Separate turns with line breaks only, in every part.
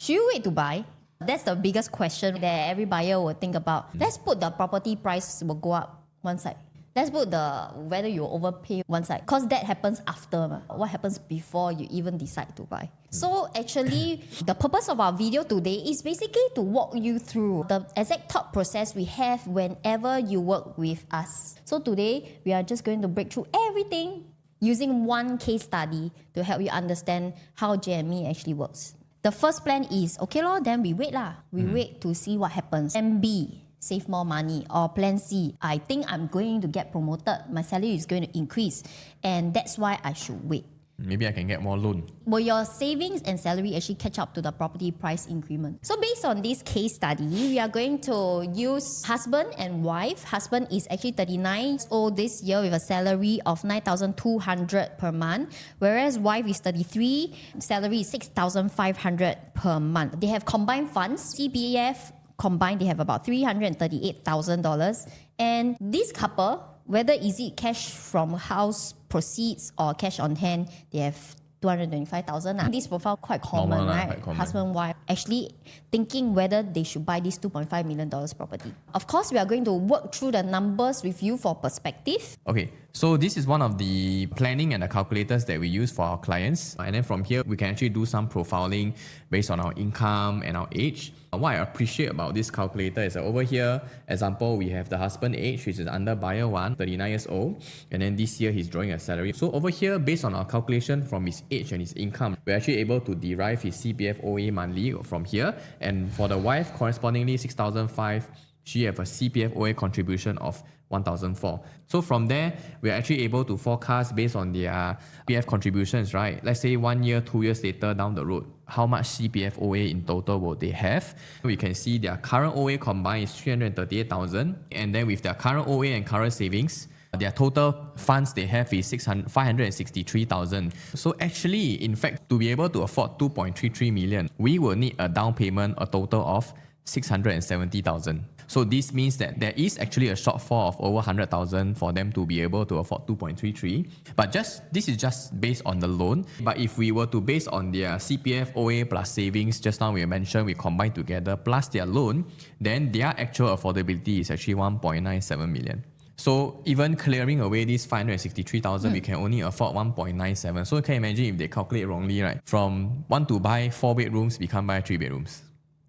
Should you wait to buy? That's the biggest question that every buyer will think about. Let's put the property price will go up one side. Let's put the whether you overpay one side, because that happens after. What happens before you even decide to buy? So actually, the purpose of our video today is basically to walk you through the exact thought process we have whenever you work with us. So today, we are just going to break through everything using one case study to help you understand how JME actually works. The first plan is, okay lor, then we wait lah. We wait to see what happens. Plan B, save more money. Or plan C, I think I'm going to get promoted. My salary is going to increase. And that's why I should wait.
Maybe I can get more loan.
Will your savings and salary actually catch up to the property price increment? So based on this case study, we are going to use husband and wife. Husband is actually 39 years old this year with a salary of 9,200 per month, whereas wife is 33, salary is 6,500 per month. They have combined funds, CPF combined, they have about $338,000. And this couple, whether is it cash from house proceeds or cash on hand, they have 225,000. This profile quite common,
Normal,
right?
quite common.
Husband, wife, actually thinking whether they should buy this $2.5 million property. Of course, we are going to work through the numbers with you for perspective.
Okay, so this is one of the planning and the calculators that we use for our clients. And then from here, we can actually do some profiling based on our income and our age. What I appreciate about this calculator is that over here, example, we have the husband age, which is under buyer 1, 39 years old. And then this year, he's drawing a salary. So over here, based on our calculation from his age and his income, we're actually able to derive his CPF OA monthly from here. And for the wife, correspondingly, 6,500, she have a CPF OA contribution of 1,004. So from there, we're actually able to forecast based on their CPF contributions, right? Let's say 1 year, 2 years later down the road, how much CPF OA in total will they have? We can see their current OA combined is 338,000. And then with their current OA and current savings, their total funds they have is 563,000. So actually, in fact, to be able to afford 2.33 million, we will need a down payment, a total of 670,000. So this means that there is actually a shortfall of over 100,000 for them to be able to afford 2.33. But this is just based on the loan. But if we were to base on their CPF OA plus savings, just now we mentioned we combine together plus their loan, then their actual affordability is actually 1.97 million. So even clearing away this 563,000, we can only afford 1.97. So you can imagine if they calculate wrongly, right? From want to buy 4 bedrooms, become buy 3 bedrooms.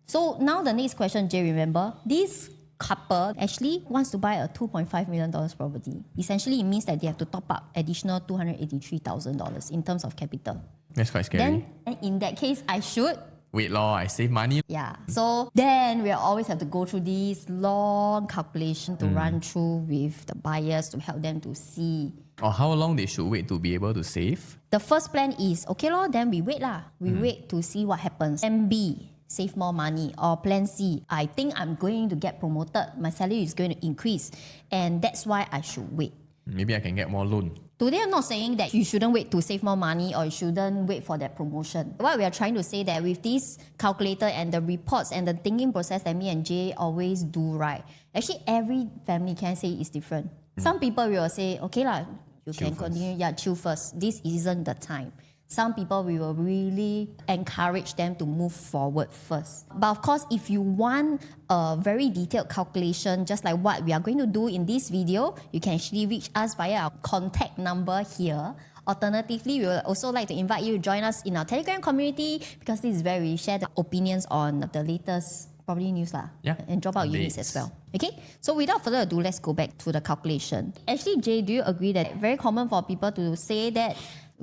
So now the next question, Jay, remember, this couple actually wants to buy a $2.5 million property. Essentially, it means that they have to top up additional $283,000 in terms of capital.
That's quite scary.
Then in that case, I should...
Wait, I save money.
Yeah. So then we'll always have to go through this long calculation to run through with the buyers to help them to see.
Or how long they should wait to be able to save.
The first plan is, okay lor, then we wait lah. We wait to see what happens. Plan B, save more money. Or plan C, I think I'm going to get promoted. My salary is going to increase. And that's why I should wait.
Maybe I can get more loan.
Today, I'm not saying that you shouldn't wait to save more money or you shouldn't wait for that promotion. What we are trying to say that with this calculator and the reports and the thinking process that me and Jay always do, right? Actually, every family can say is different. Some people will say, okay lah, you
Chill
can
first.
continue, chill first. This isn't the time. Some people, we will really encourage them to move forward first. But of course, if you want a very detailed calculation, just like what we are going to do in this video, you can actually reach us via our contact number here. Alternatively, we would also like to invite you to join us in our Telegram community because this is where we share the opinions on the latest property news and drop out units as well. Okay, so without further ado, let's go back to the calculation. Actually, Jay, do you agree that it's very common for people to say that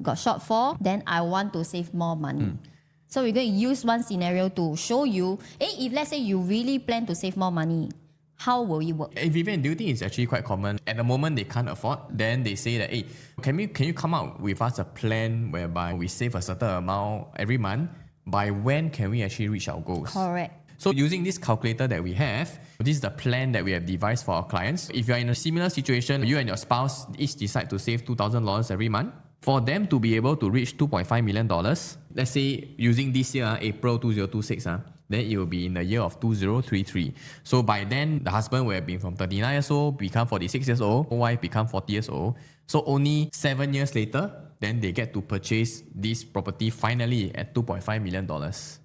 got shortfall, then I want to save more money? So we're going to use one scenario to show you, if let's say you really plan to save more money, how will it work?
Hey Vivian, do you think it's actually quite common? At the moment they can't afford, then they say that, hey, can you come out with us a plan whereby we save a certain amount every month? By when can we actually reach our goals?
Correct.
So using this calculator that we have, this is the plan that we have devised for our clients. If you're in a similar situation, you and your spouse each decide to save $2,000 every month. For them to be able to reach $2.5 million, let's say using this year, April 2026, then it will be in the year of 2033. So by then, the husband will have been from 39 years old, become 46 years old, wife become 40 years old. So only 7 years later, then they get to purchase this property finally at $2.5 million.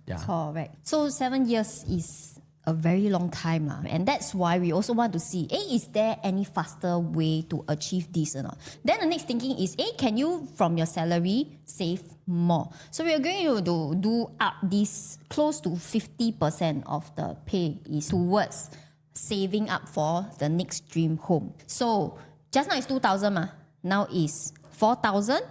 Yeah.
Correct. So 7 years is a very long time. And that's why we also want to see, is there any faster way to achieve this or not? Then the next thinking is, can you from your salary save more? So we are going to do up this close to 50% of the pay is towards saving up for the next dream home. So just now it's 2,000, now is 4,000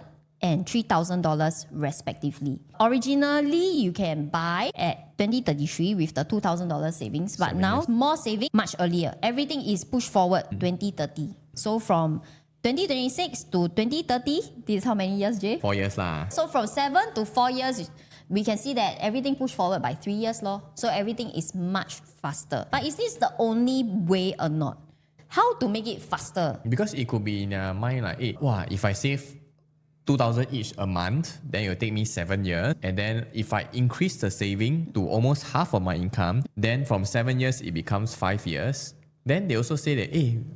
and $3,000 respectively. Originally, you can buy at 2033 with the $2,000 savings, but now more saving much earlier. Everything is pushed forward 2030. So from 2026 to 2030, this is how many years, Jay?
4 years lah.
So from 7 to 4 years, we can see that everything pushed forward by 3 years. So everything is much faster. But is this the only way or not? How to make it faster?
Because it could be in your mind like, if I save 2,000 each a month, then it will take me 7 years. And then if I increase the saving to almost half of my income, then from 7 years, it becomes 5 years. Then they also say that,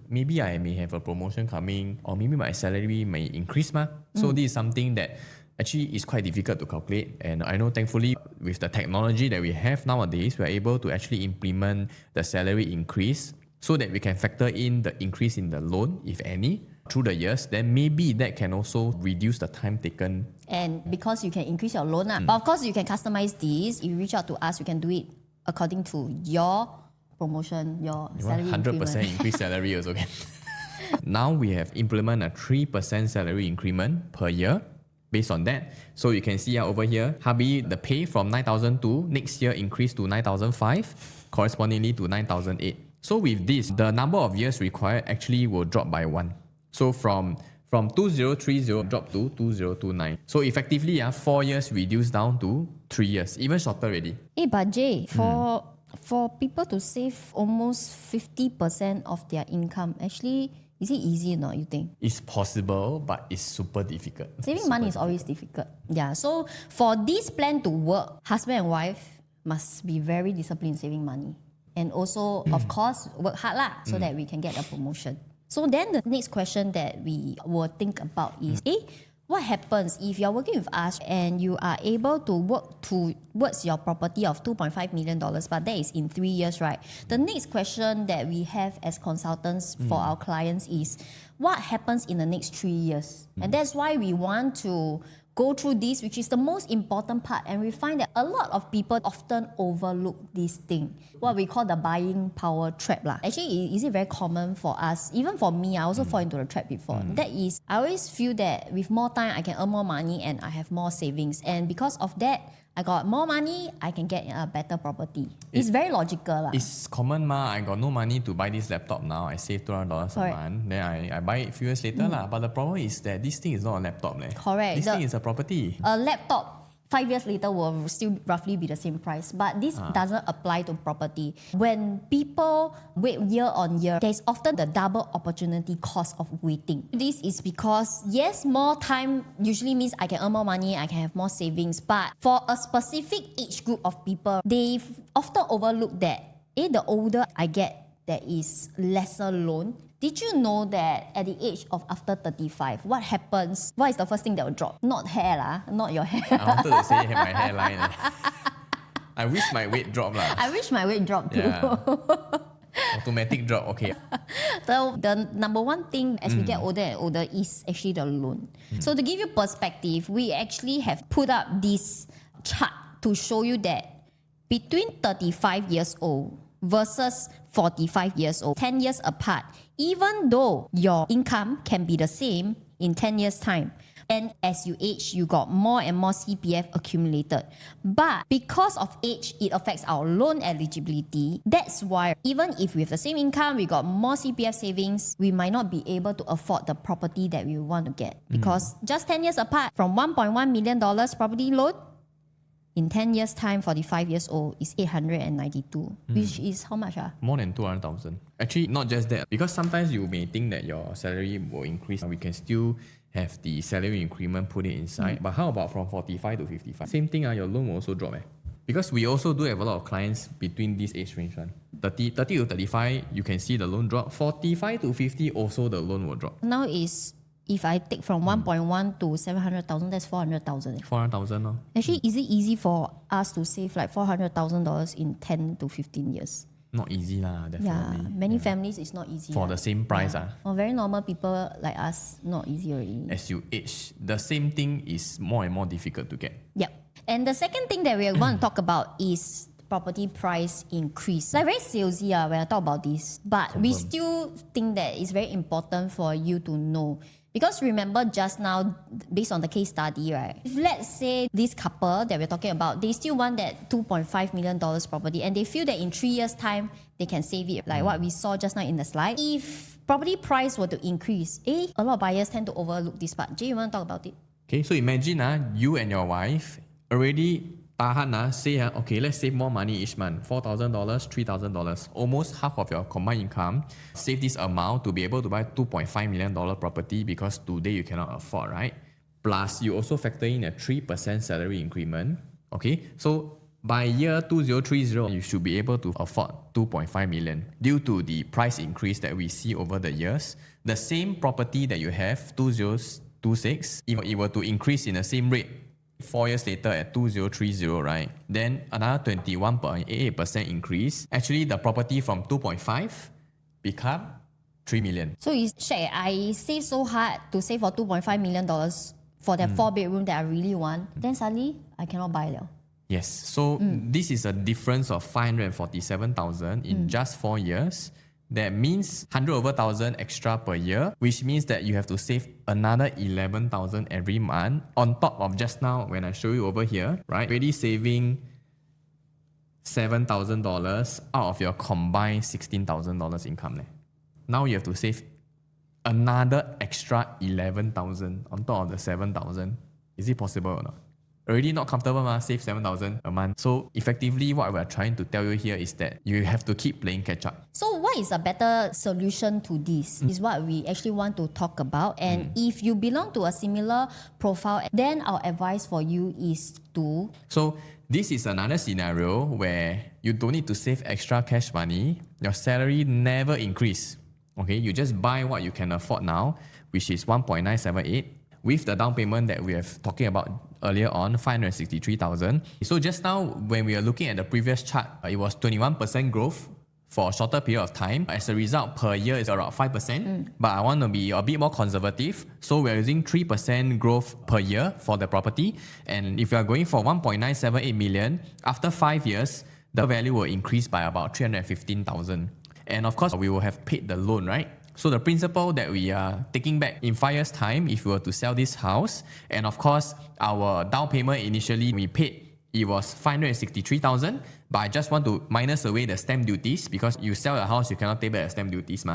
maybe I may have a promotion coming, or maybe my salary may increase. So this is something that actually is quite difficult to calculate. And I know thankfully with the technology that we have nowadays, we are able to actually implement the salary increase so that we can factor in the increase in the loan, if any, through the years. Then maybe that can also reduce the time taken. And
because you can increase your loan. But of course, you can customize this. If you reach out to us, you can do it according to your promotion, your salary
100% increase salary also can. Now we have implemented a 3% salary increment per year. Based on that, so you can see over here, hubby, the pay from 9,002 next year increased to 9,005, correspondingly to 9,008. So with this, the number of years required actually will drop by 1. So from 2030 drop to 2029. So effectively, 4 years reduced down to 3 years, even shorter already.
But Jay, for people to save almost 50% of their income, actually, is it easy or not, you think?
It's possible, but it's super difficult.
Saving money is always difficult. Yeah, so for this plan to work, husband and wife must be very disciplined in saving money. And also, of course, work hard so that we can get a promotion. So then the next question that we will think about is, what happens if you're working with us and you are able to work towards your property of $2.5 million, but that is in 3 years, right? The next question that we have as consultants for our clients is, what happens in the next 3 years? And that's why we want to go through this, which is the most important part. And we find that a lot of people often overlook this thing, what we call the buying power trap. Actually, is it very common for us? Even for me, I also fall into the trap before. That is, I always feel that with more time, I can earn more money and I have more savings. And because of that, I got more money, I can get a better property. It's very logical.
It's common, I got no money to buy this laptop now. I save $200 a month. Then I buy it a few years later. But the problem is that this thing is not a laptop.
Correct.
This thing is a property.
A laptop 5 years later will still roughly be the same price. But this doesn't apply to property. When people wait year on year, there's often the double opportunity cost of waiting. This is because, yes, more time usually means I can earn more money, I can have more savings. But for a specific age group of people, they often overlook that, the older I get, there is lesser loan. Did you know that at the age of after 35, what happens? What is the first thing that will drop? Not hair, not your hair.
I wanted to say my hairline. I wish my weight dropped.
I wish my weight dropped too.
Yeah. Automatic drop, okay.
The number one thing as we get older and older is actually the loan. So to give you perspective, we actually have put up this chart to show you that between 35 years old versus 45 years old, 10 years apart, even though your income can be the same in 10 years' time, and as you age, you got more and more CPF accumulated. But because of age, it affects our loan eligibility. That's why even if we have the same income, we got more CPF savings, we might not be able to afford the property that we want to get. Because just 10 years apart, from $1.1 million property loan, in 10 years' time, 45 years old, is 892, which is how much?
More than 200,000. Actually, not just that, because sometimes you may think that your salary will increase. We can still have the salary increment put it inside. But how about from 45 to 55? Same thing, your loan will also drop. Because we also do have a lot of clients between this age range. 30 to 35, you can see the loan drop. 45 to 50, also the loan will drop.
Now is, if I take from 1.1 to 700,000, that's 400,000.
400,000. No?
Actually, is it easy for us to save like $400,000 in 10 to 15 years?
Not easy lah, definitely.
Yeah, many families it's not easy.
For the same price.
For very normal people like us, not easy already.
As you age, the same thing is more and more difficult to get.
Yep. And the second thing that we want to talk about is property price increase. Like very salesy when I talk about this, but we still think that it's very important for you to know. Because remember just now, based on the case study, right? If let's say this couple that we're talking about, they still want that $2.5 million property and they feel that in 3 years' time, they can save it, like what we saw just now in the slide. If property price were to increase, a lot of buyers tend to overlook this part. Jay, you want to talk about it?
Okay, so imagine you and your wife already tahan, say, okay, let's save more money each month. $4,000, $3,000. Almost half of your combined income. Save this amount to be able to buy $2.5 million property because today you cannot afford, right? Plus, you also factor in a 3% salary increment. Okay, so by year 2030, you should be able to afford $2.5 million due to the price increase that we see over the years. The same property that you have, 2026, if it were to increase in the same rate, 4 years later at 2030, right? Then another 21.88% increase. Actually, the property from 2.5 become 3 million.
So it's shit. I save so hard to save for $2.5 million for that 4-bedroom that I really want. Then suddenly, I cannot buy it.
Yes. So this is a difference of 547,000 in just 4 years. That means 100 over 1,000 extra per year, which means that you have to save another 11,000 every month on top of just now when I show you over here, right? Already saving $7,000 out of your combined $16,000 income. Now you have to save another extra 11,000 on top of the 7,000. Is it possible or not? Already not comfortable, save 7,000 a month. So effectively, what we're trying to tell you here is that you have to keep playing catch up.
So what is a better solution to this is what we actually want to talk about. And if you belong to a similar profile, then our advice for you is to...
So this is another scenario where you don't need to save extra cash money. Your salary never increase. Okay, you just buy what you can afford now, which is 1.978 with the down payment that we have talking about earlier on, 563,000. So just now, when we are looking at the previous chart, it was 21% growth for a shorter period of time. As a result, per year is around 5%. But I want to be a bit more conservative. So we're using 3% growth per year for the property. And if you are going for 1.978 million, after 5 years, the value will increase by about 315,000. And of course, we will have paid the loan, right? So the principal that we are taking back in 5 years' time, if we were to sell this house, and of course, our down payment initially we paid, it was 563,000, but I just want to minus away the stamp duties because you sell a house, you cannot take back the stamp duties.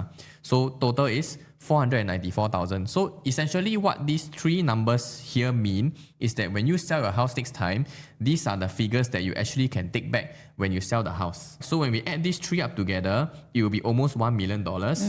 So total is 494,000. So essentially what these three numbers here mean is that when you sell your house next time, these are the figures that you actually can take back when you sell the house. So when we add these three up together, it will be almost $1 million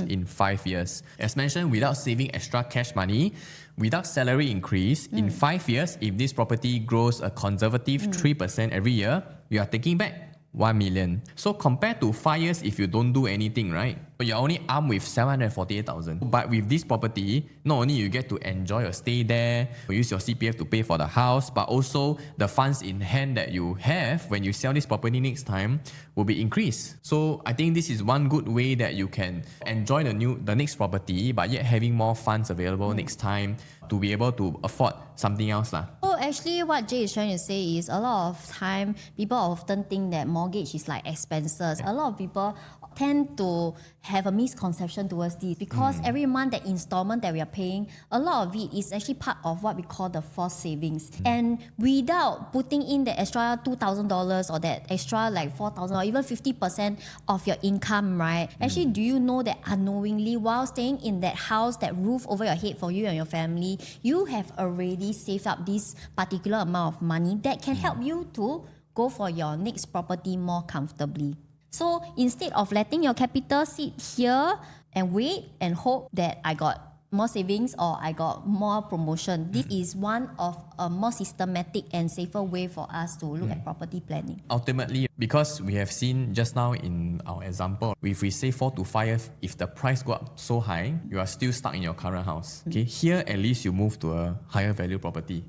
in 5 years. As mentioned, without saving extra cash money, without salary increase, in 5 years, if this property grows a conservative 3% every year, you are taking back 1 million. So compared to 5 years, if you don't do anything, right? You're only armed with 748,000. But with this property, not only you get to enjoy your stay there, you use your CPF to pay for the house, but also the funds in hand that you have when you sell this property next time will be increased. So I think this is one good way that you can enjoy the next property, but yet having more funds available next time to be able to afford something else.
So actually what Jay is trying to say is a lot of time people often think that mortgage is like expenses. A lot of people tend to have a misconception towards this because every month the installment that we are paying, a lot of it is actually part of what we call the forced savings. And without putting in the extra $2,000 or that extra like $4,000 or even 50% of your income, right? Actually, do you know that unknowingly while staying in that house, that roof over your head for you and your family, you have already saved up this particular amount of money that can help you to go for your next property more comfortably. So instead of letting your capital sit here and wait and hope that I got more savings or I got more promotion. This is one of a more systematic and safer way for us to look at property planning.
Ultimately, because we have seen just now in our example, if we say 4 to 5, if the price go up so high, you are still stuck in your current house. Okay, here at least you move to a higher value property.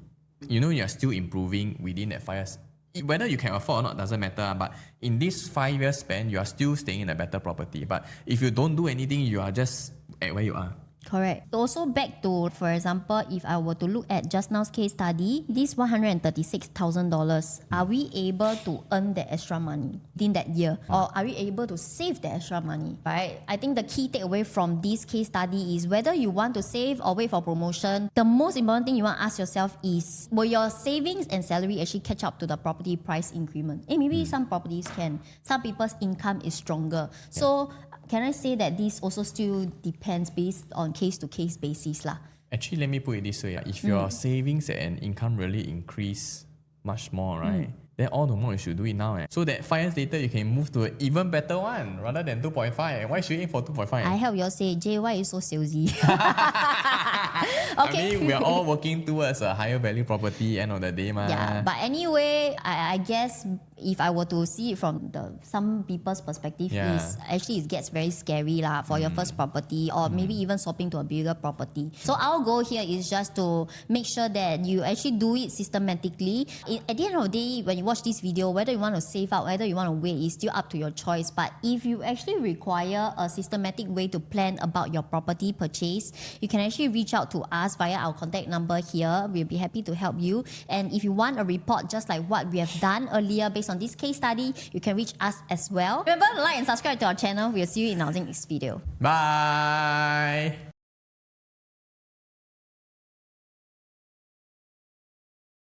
You know, you are still improving within that 5 years. Whether you can afford or not doesn't matter, but in this 5 year span, you are still staying in a better property. But if you don't do anything, you are just at where you are.
Correct. Also back to, for example, if I were to look at just now's case study, this $136,000, are we able to earn the extra money within that year? Or are we able to save the extra money, right? I think the key takeaway from this case study is whether you want to save or wait for promotion, the most important thing you want to ask yourself is, will your savings and salary actually catch up to the property price increment? Maybe some properties can. Some people's income is stronger. So can I say that this also still depends based on case-to-case basis lah?
Actually, let me put it this way. If your savings and income really increase much more, right? Then all the more you should do it now. So that 5 years later, you can move to an even better one rather than 2.5. Why should you aim for 2.5?
I help you all say, Jay, why are you so salesy?
I mean, we are all working towards a higher value property end of the day, ma.
Yeah, but anyway, I guess if I were to see it from some people's perspective, is actually it gets very scary lah for your first property or maybe even swapping to a bigger property. So our goal here is just to make sure that you actually do it systematically. At the end of the day, when you watch this video, whether you want to save out, whether you want to wait, is still up to your choice. But if you actually require a systematic way to plan about your property purchase, you can actually reach out to us via our contact number here. We'll be happy to help you. And if you want a report just like what we have done earlier based on this case study, you can reach us as well. Remember to like and subscribe to our channel. We'll see you in our next video.
Bye!